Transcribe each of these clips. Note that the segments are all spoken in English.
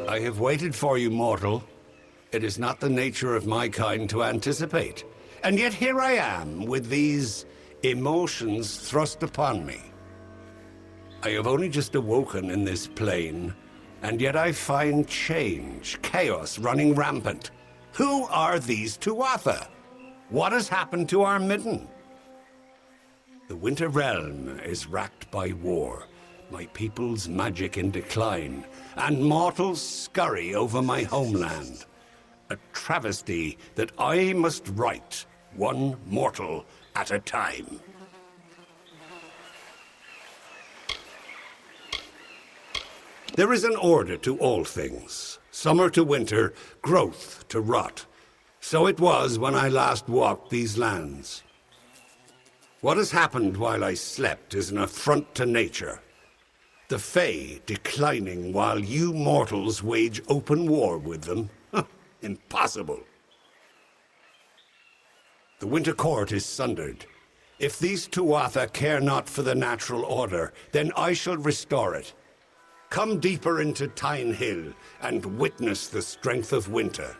I have waited for you, mortal. It is not the nature of my kind to anticipate. And yet here I am, with these emotions thrust upon me. I have only just awoken in this plane, and yet I find change, chaos running rampant. Who are these Tuatha? What has happened to our midden? The Winter Realm is racked by war, my people's magic in decline, and mortals scurry over my homeland. A travesty that I must right, one mortal at a time. There is an order to all things. Summer to winter, growth to rot. So it was when I last walked these lands. What has happened while I slept is an affront to nature. The Fae declining while you mortals wage open war with them? Impossible. The Winter Court is sundered. If these Tuatha care not for the natural order, then I shall restore it. Come deeper into Tinehil and witness the strength of winter.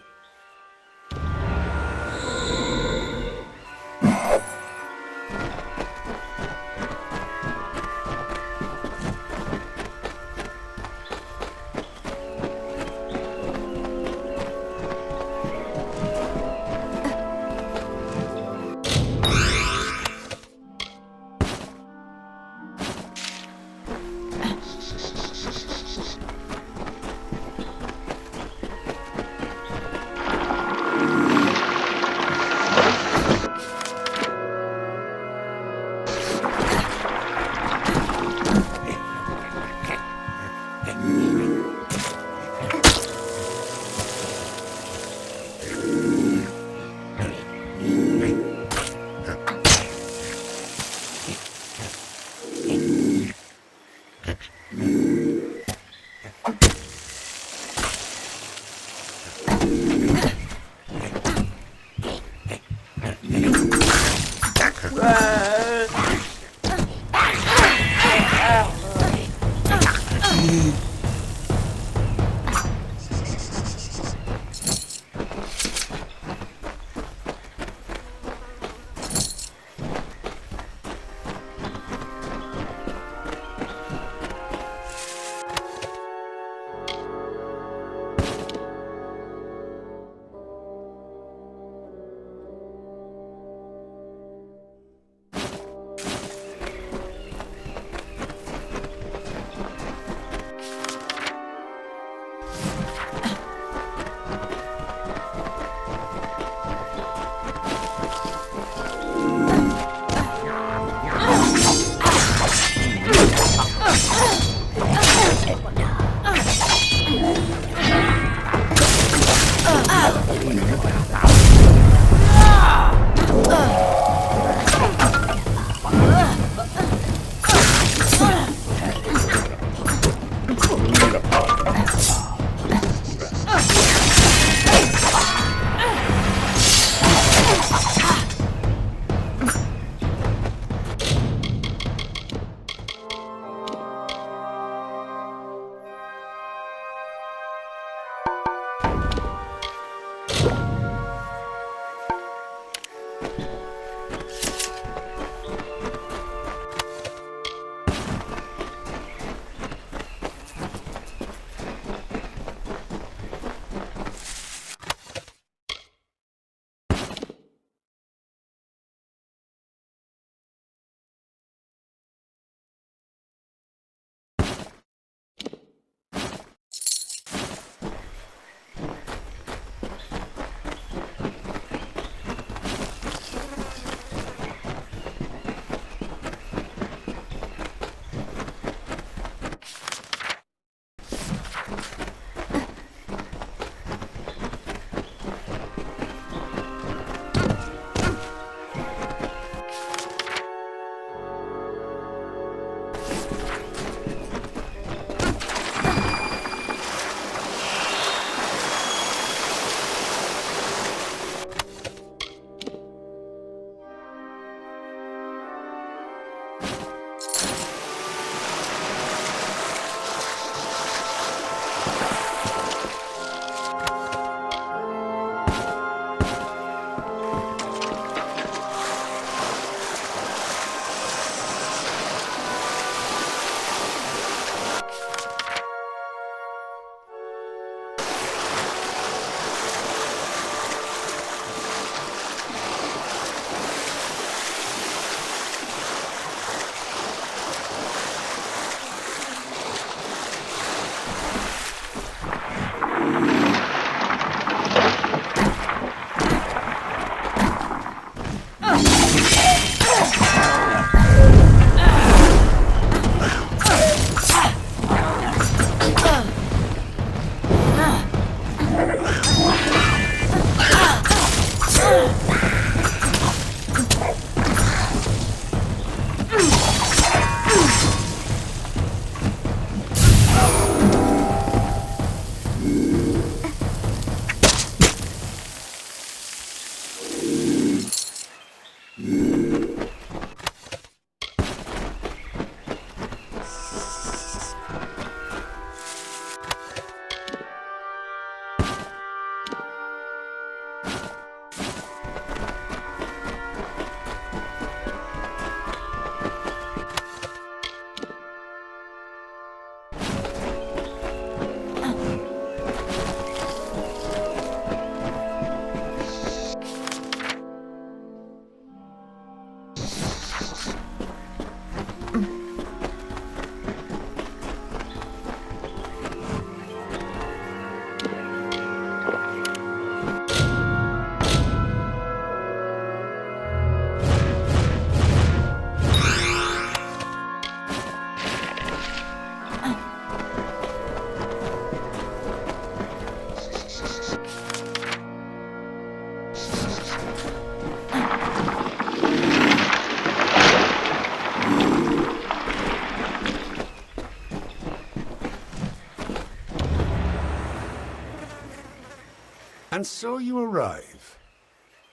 And so you arrive.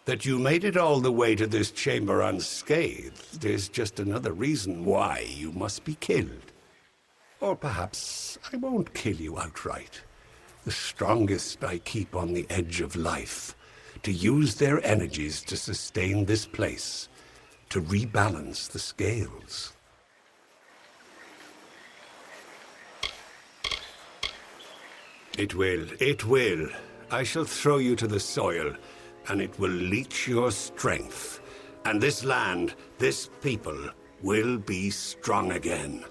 That you made it all the way to this chamber unscathed is just another reason why you must be killed. Or perhaps I won't kill you outright. The strongest I keep on the edge of life, to use their energies to sustain this place, to rebalance the scales. It will. I shall throw you to the soil, and it will leach your strength. And this land, this people, will be strong again.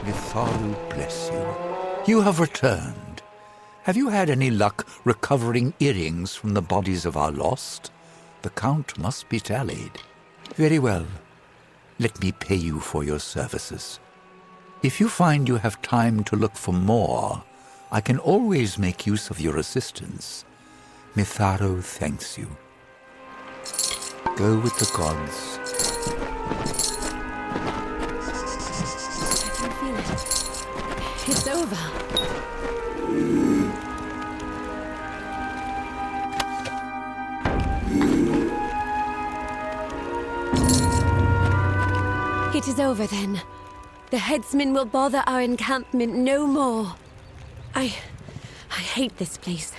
Mitharu bless you. You have returned. Have you had any luck recovering earrings from the bodies of our lost? The count must be tallied. Very well. Let me pay you for your services. If you find you have time to look for more, I can always make use of your assistance. Mitharu thanks you. Go with the gods. I can feel it. It's over. It is over then. The headsman will bother our encampment no more. I hate this place.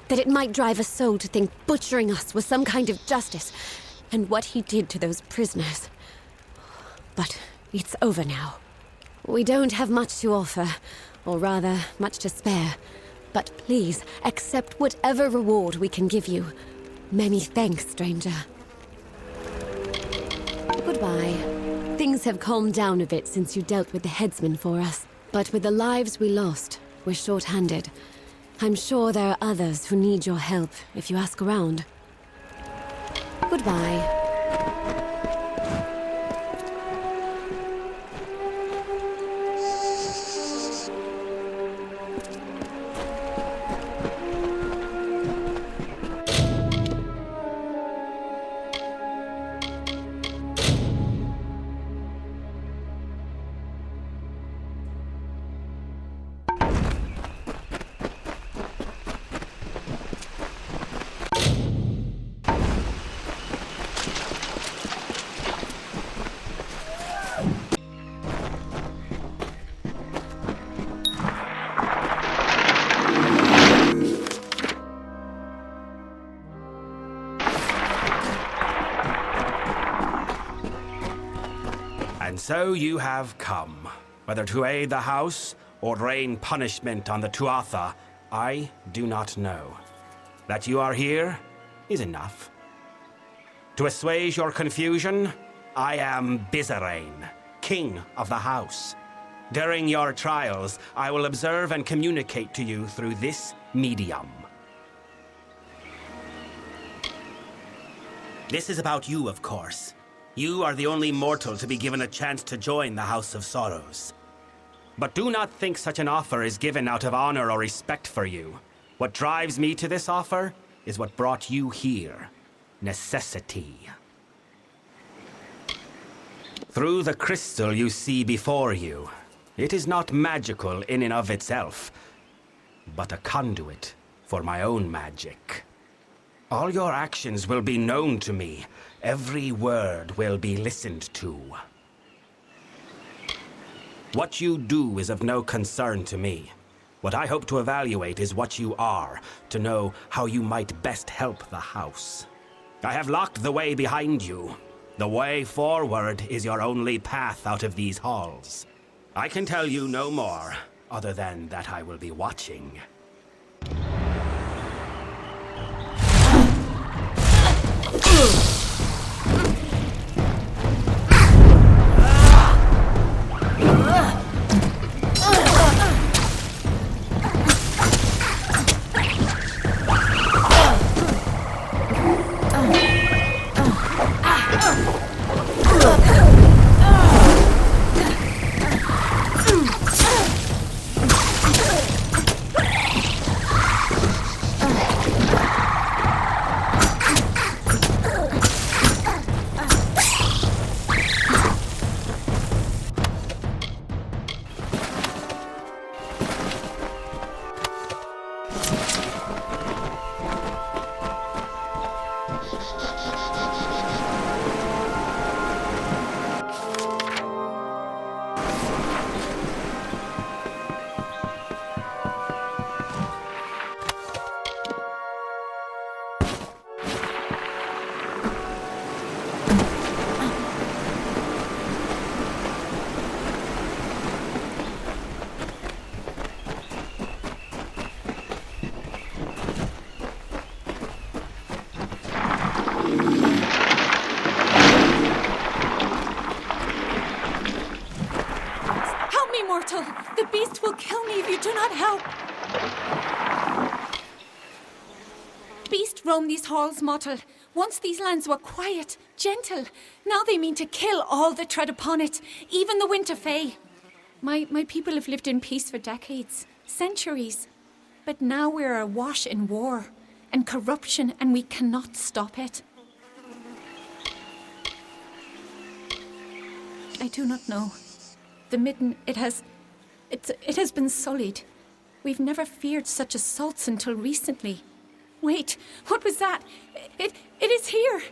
That it might drive a soul to think butchering us was some kind of justice, and what he did to those prisoners. But it's over now. We don't have much to offer, or rather, much to spare. But please, accept whatever reward we can give you. Many thanks, stranger. Goodbye. Things have calmed down a bit since you dealt with the headsman for us. But with the lives we lost, we're short-handed. I'm sure there are others who need your help if you ask around. Goodbye. So you have come, whether to aid the house or rain punishment on the Tuatha, I do not know. That you are here is enough. To assuage your confusion, I am Bizarane, king of the house. During your trials, I will observe and communicate to you through this medium. This is about you, of course. You are the only mortal to be given a chance to join the House of Sorrows. But do not think such an offer is given out of honor or respect for you. What drives me to this offer is what brought you here. Necessity. Through the crystal you see before you, it is not magical in and of itself, but a conduit for my own magic. All your actions will be known to me. Every word will be listened to. What you do is of no concern to me. What I hope to evaluate is what you are, to know how you might best help the house. I have locked the way behind you. The way forward is your only path out of these halls. I can tell you no more, other than that I will be watching. The beast will kill me if you do not help. Beast roam these halls, mortal. Once these lands were quiet, gentle. Now they mean to kill all that tread upon it, even the Winter Fae. My people have lived in peace for decades, centuries. But now we're awash in war and corruption, and we cannot stop it. I do not know. The midden, it has been sullied. We've never feared such assaults until recently. Wait, what was that? It is here!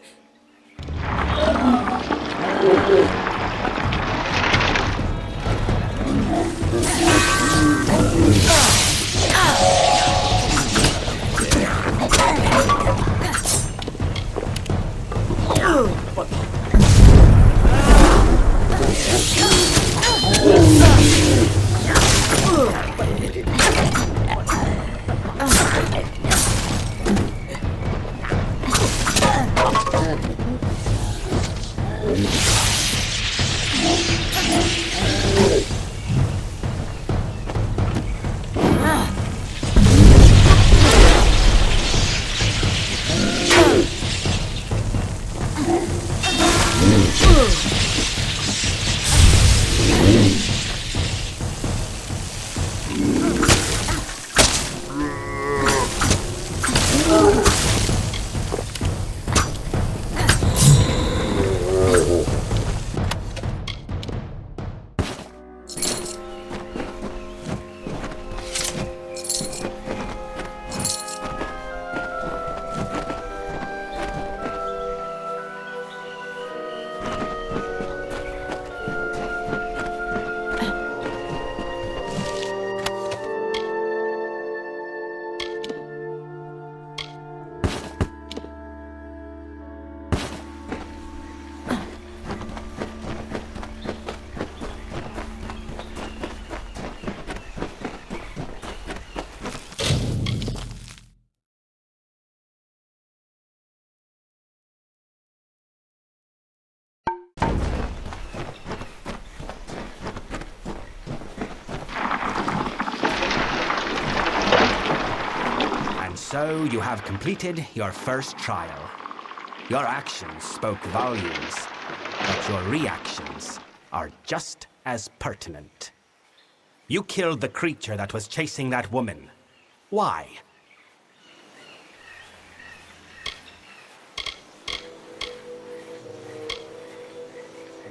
So you have completed your first trial. Your actions spoke volumes, but your reactions are just as pertinent. You killed the creature that was chasing that woman. Why?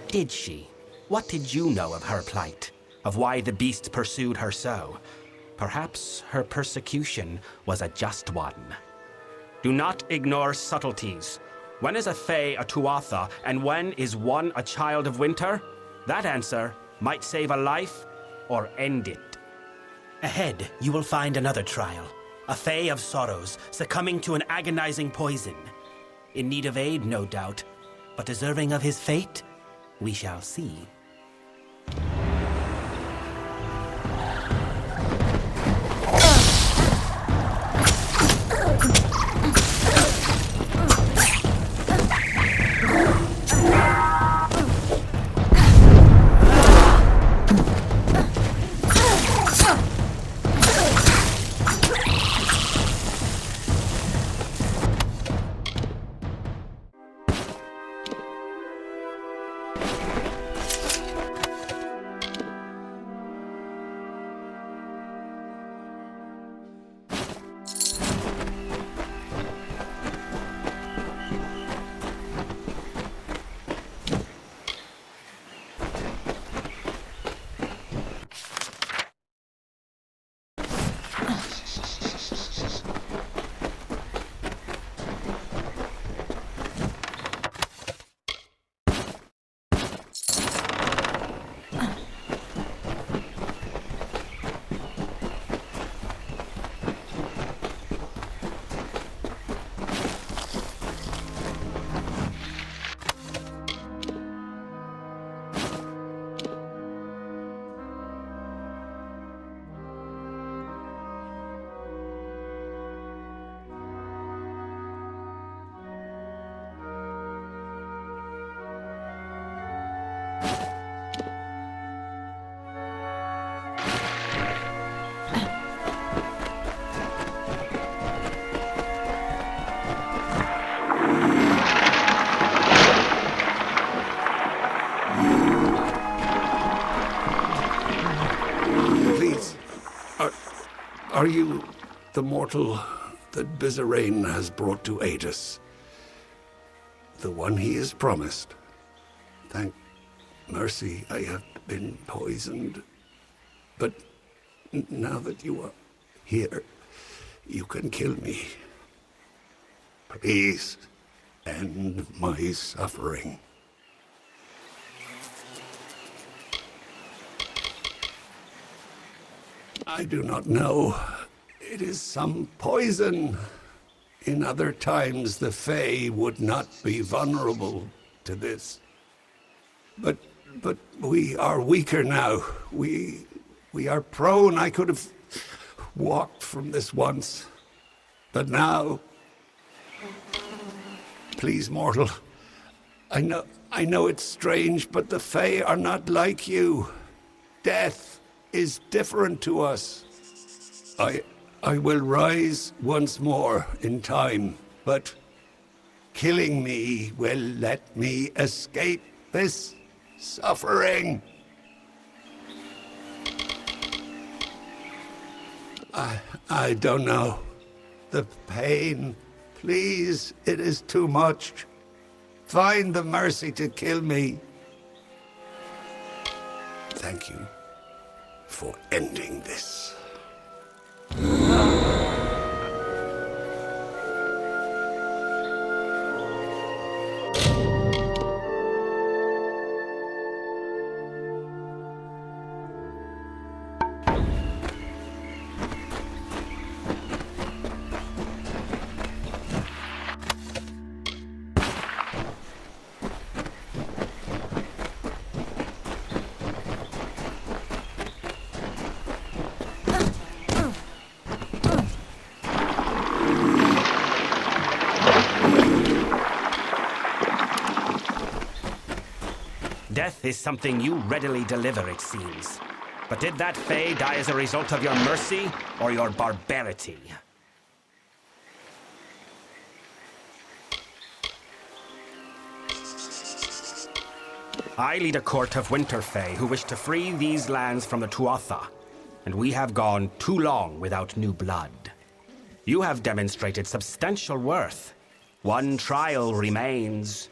Did she? What did you know of her plight? Of why the beast pursued her so? Perhaps her persecution was a just one. Do not ignore subtleties. When is a Fae a Tuatha, and when is one a child of winter? That answer might save a life or end it. Ahead, you will find another trial. A Fae of sorrows, succumbing to an agonizing poison. In need of aid, no doubt, but deserving of his fate? We shall see. Are you the mortal that Bizarrain has brought to aid us? The one he is promised? Thank mercy I have been poisoned. But now that you are here, you can kill me. Please, end my suffering. I do not know. It is some poison. In other times, the Fae would not be vulnerable to this. But we are weaker now. We are prone. I could have walked from this once. But now... Please, mortal. I know it's strange, but the Fae are not like you. Death is different to us. I will rise once more in time, but killing me will let me escape this suffering. I don't know. The pain, please, it is too much. Find the mercy to kill me. Thank you for ending this. Death is something you readily deliver, it seems. But did that Fae die as a result of your mercy or your barbarity? I lead a court of Winter Fae who wish to free these lands from the Tuatha, and we have gone too long without new blood. You have demonstrated substantial worth. One trial remains.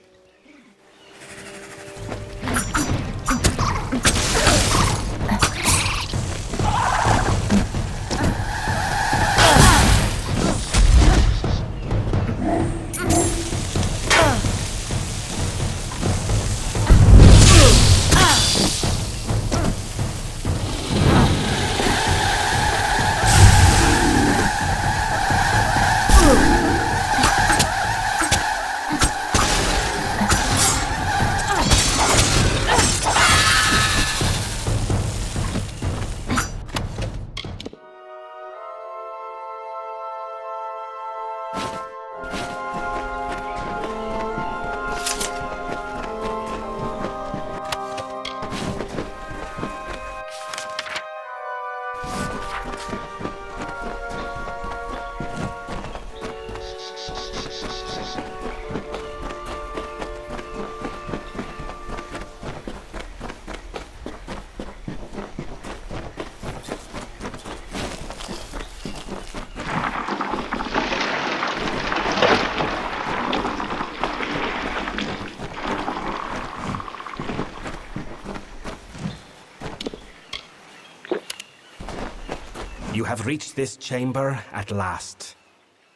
You have reached this chamber at last.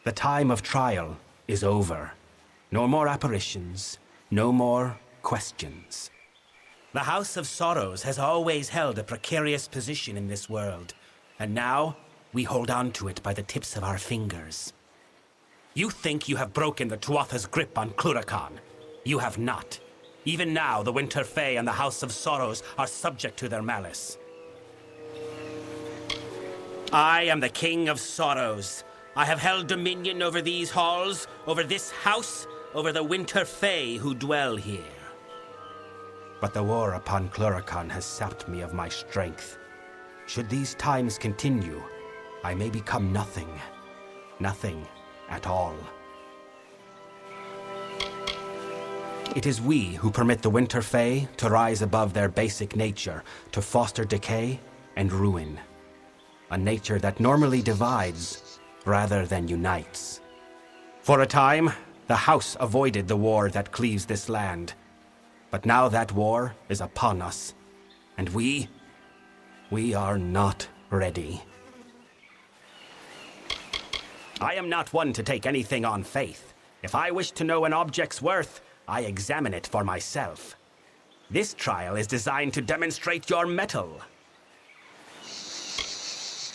The time of trial is over. No more apparitions, no more questions. The House of Sorrows has always held a precarious position in this world, and now we hold on to it by the tips of our fingers. You think you have broken the Tuatha's grip on Cluracan. You have not. Even now, the Winter Fae and the House of Sorrows are subject to their malice. I am the King of Sorrows. I have held dominion over these halls, over this house, over the Winter Fae who dwell here. But the war upon Cluracan has sapped me of my strength. Should these times continue, I may become nothing. Nothing at all. It is we who permit the Winter Fae to rise above their basic nature, to foster decay and ruin. A nature that normally divides rather than unites. For a time, the House avoided the war that cleaves this land. But now that war is upon us, and we are not ready. I am not one to take anything on faith. If I wish to know an object's worth, I examine it for myself. This trial is designed to demonstrate your mettle.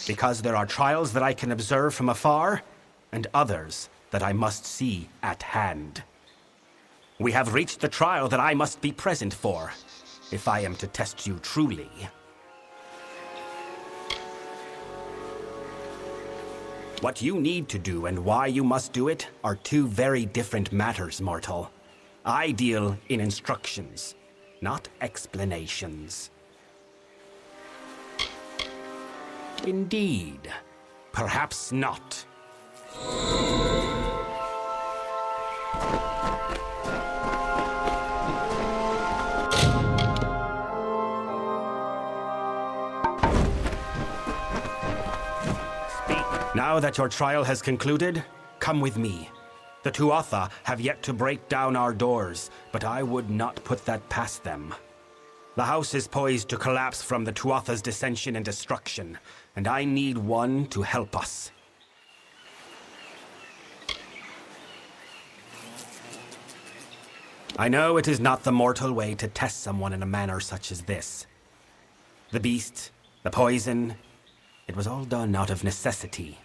Because there are trials that I can observe from afar, and others that I must see at hand. We have reached the trial that I must be present for, if I am to test you truly. What you need to do and why you must do it are two very different matters, mortal. I deal in instructions, not explanations. Indeed. Perhaps not. Now that your trial has concluded, come with me. The Tuatha have yet to break down our doors, but I would not put that past them. The house is poised to collapse from the Tuatha's dissension and destruction, and I need one to help us. I know it is not the mortal way to test someone in a manner such as this. The beast, the poison, it was all done out of necessity.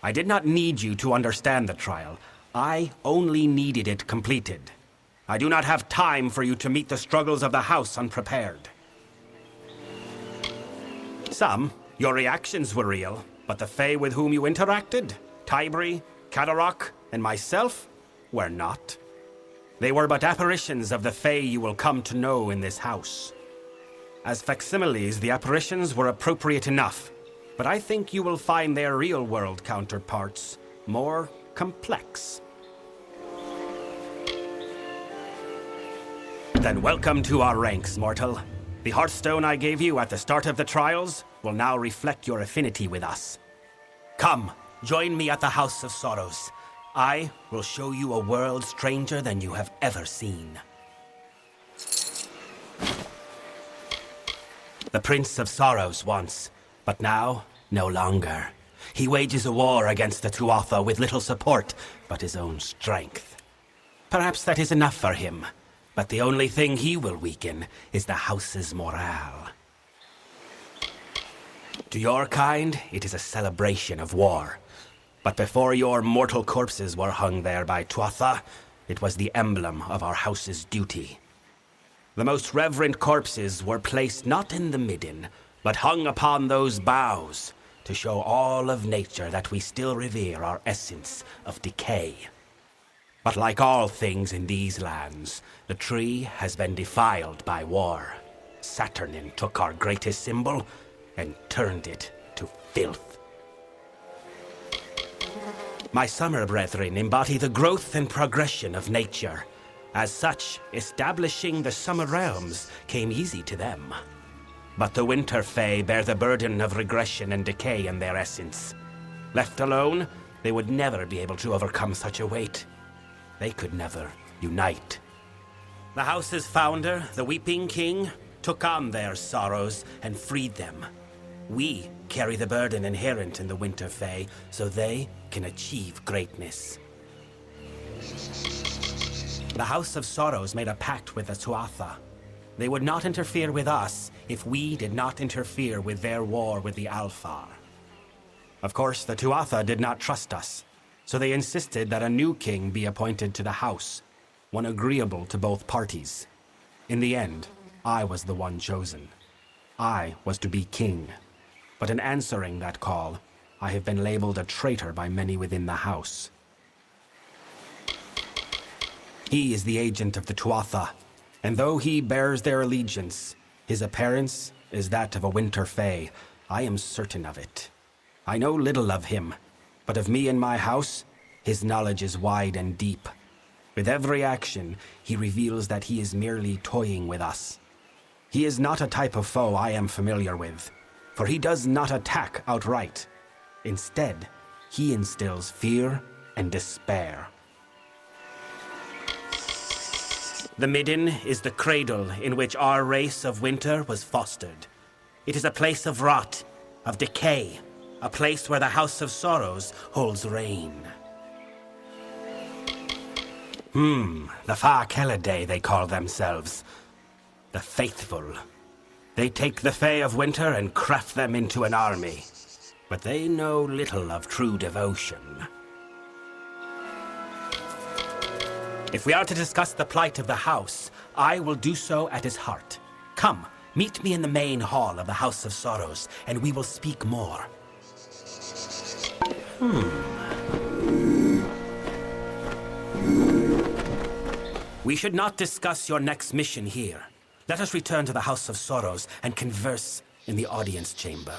I did not need you to understand the trial. I only needed it completed. I do not have time for you to meet the struggles of the house unprepared. Your reactions were real, but the Fae with whom you interacted, Tybri, Kadarok, and myself, were not. They were but apparitions of the Fae you will come to know in this house. As facsimiles, the apparitions were appropriate enough, but I think you will find their real-world counterparts more complex. Then welcome to our ranks, mortal. The Hearthstone I gave you at the start of the trials will now reflect your affinity with us. Come, join me at the House of Sorrows. I will show you a world stranger than you have ever seen. The Prince of Sorrows once, but now no longer. He wages a war against the Tuatha with little support but his own strength. Perhaps that is enough for him, but the only thing he will weaken is the house's morale. To your kind, it is a celebration of war. But before your mortal corpses were hung there by Tuatha, it was the emblem of our house's duty. The most reverent corpses were placed not in the midden, but hung upon those boughs to show all of nature that we still revere our essence of decay. But like all things in these lands, the tree has been defiled by war. Saturnin took our greatest symbol and turned it to filth. My summer brethren embody the growth and progression of nature. As such, establishing the summer realms came easy to them. But the Winter Fae bear the burden of regression and decay in their essence. Left alone, they would never be able to overcome such a weight. They could never unite. The house's founder, the Weeping King, took on their sorrows and freed them. We carry the burden inherent in the Winter Fae so they can achieve greatness. The House of Sorrows made a pact with the Tuatha. They would not interfere with us if we did not interfere with their war with the Alfar. Of course, the Tuatha did not trust us, so they insisted that a new king be appointed to the house, one agreeable to both parties. In the end, I was the one chosen. I was to be king. But in answering that call, I have been labeled a traitor by many within the house. He is the agent of the Tuatha, and though he bears their allegiance, his appearance is that of a Winter Fae. I am certain of it. I know little of him, but of me and my house, his knowledge is wide and deep. With every action, he reveals that he is merely toying with us. He is not a type of foe I am familiar with, for he does not attack outright. Instead, he instills fear and despair. The Midden is the cradle in which our race of winter was fostered. It is a place of rot, of decay, a place where the House of Sorrows holds reign. The Fa Kelidae, they call themselves. The Faithful. They take the Fae of Winter and craft them into an army. But they know little of true devotion. If we are to discuss the plight of the house, I will do so at his heart. Come, meet me in the main hall of the House of Sorrows, and we will speak more. We should not discuss your next mission here. Let us return to the House of Sorrows and converse in the audience chamber.